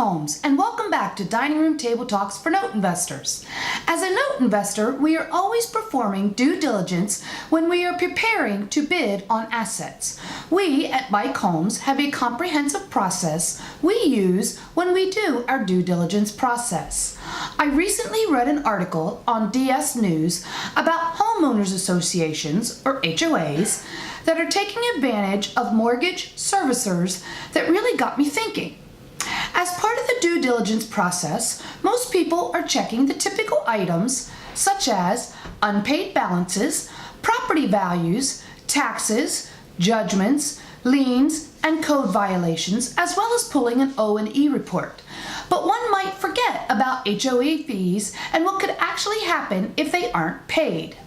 Combs, and welcome back to Dining Room Table Talks for Note Investors. As a note investor, we are always performing due diligence when we are preparing to bid on assets. We at Combs have a comprehensive process we use when we do our due diligence process. I recently read an article on DSNews about homeowners associations, or HOAs, that are taking advantage of mortgage servicers that really got me thinking. As part of the due diligence process, most people are checking the typical items such as unpaid balances, property values, taxes, judgments, liens, and code violations, as well as pulling an O&E report. But one might forget about HOA fees and what could actually happen if they aren't paid.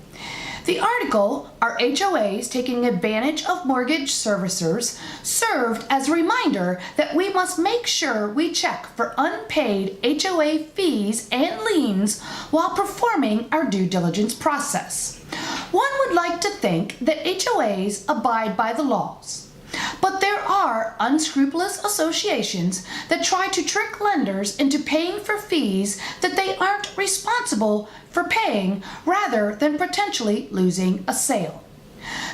The article, "Are HOAs Taking Advantage of Mortgage Servicers?" served as a reminder that we must make sure we check for unpaid HOA fees and liens while performing our due diligence process. One would like to think that HOAs abide by the laws. But there are unscrupulous associations that try to trick lenders into paying for fees that they aren't responsible for paying, rather than potentially losing a sale.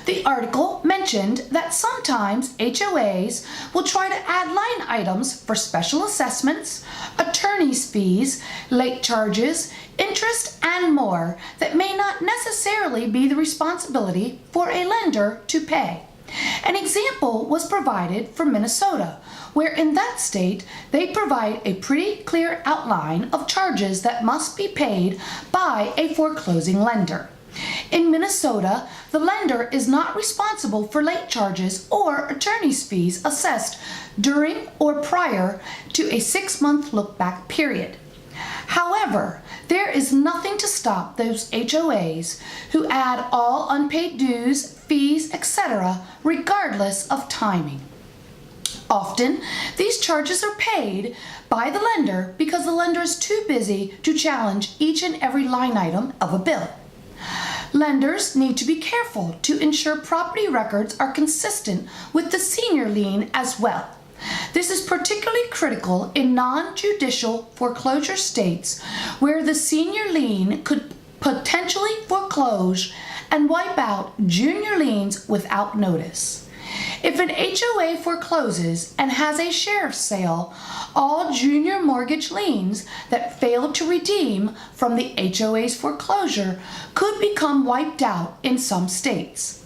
The article mentioned that sometimes HOAs will try to add line items for special assessments, attorney's fees, late charges, interest, and more that may not necessarily be the responsibility for a lender to pay. An example was provided for Minnesota, where in that state they provide a pretty clear outline of charges that must be paid by a foreclosing lender. In Minnesota, the lender is not responsible for late charges or attorney's fees assessed during or prior to a 6-month look-back period. However, there is nothing to stop those HOAs who add all unpaid dues, fees, etc., regardless of timing. Often, these charges are paid by the lender because the lender is too busy to challenge each and every line item of a bill. Lenders need to be careful to ensure property records are consistent with the senior lien as well. This is particularly critical in non-judicial foreclosure states where the senior lien could potentially foreclose and wipe out junior liens without notice. If an HOA forecloses and has a sheriff's sale, all junior mortgage liens that failed to redeem from the HOA's foreclosure could become wiped out in some states.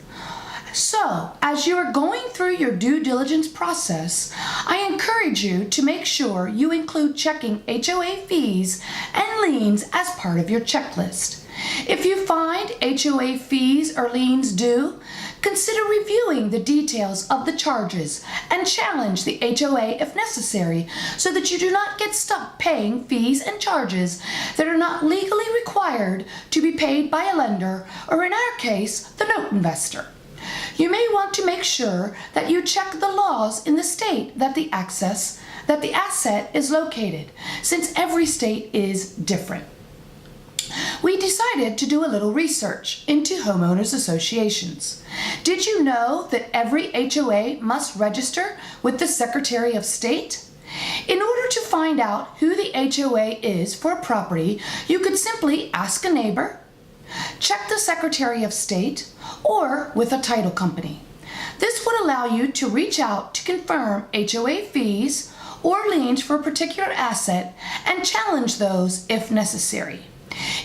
So, as you are going through your due diligence process, I encourage you to make sure you include checking HOA fees and liens as part of your checklist. If you find HOA fees or liens due, consider reviewing the details of the charges and challenge the HOA if necessary so that you do not get stuck paying fees and charges that are not legally required to be paid by a lender, or in our case, the note investor. You may want to make sure that you check the laws in the state that the asset is located, since every state is different. We decided to do a little research into homeowners associations. Did you know that every HOA must register with the Secretary of State? In order to find out who the HOA is for a property, you could simply ask a neighbor, check the Secretary of State, or with a title company. This would allow you to reach out to confirm HOA fees or liens for a particular asset and challenge those if necessary.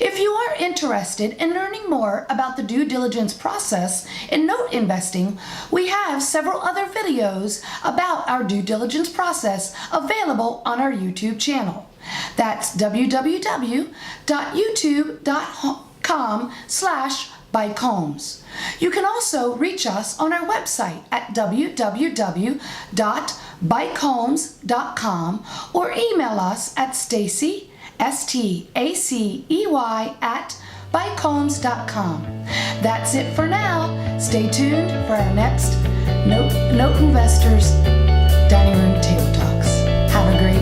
If you are interested in learning more about the due diligence process in note investing, we have several other videos about our due diligence process available on our YouTube channel. That's www.youtube.com/ByCombs. You can also reach us on our website at www.bycombs.com or email us at Stacey, STACEY @bycombs.com. That's it for now. Stay tuned for our next Note Investors Dining Room Table Talks. Have a great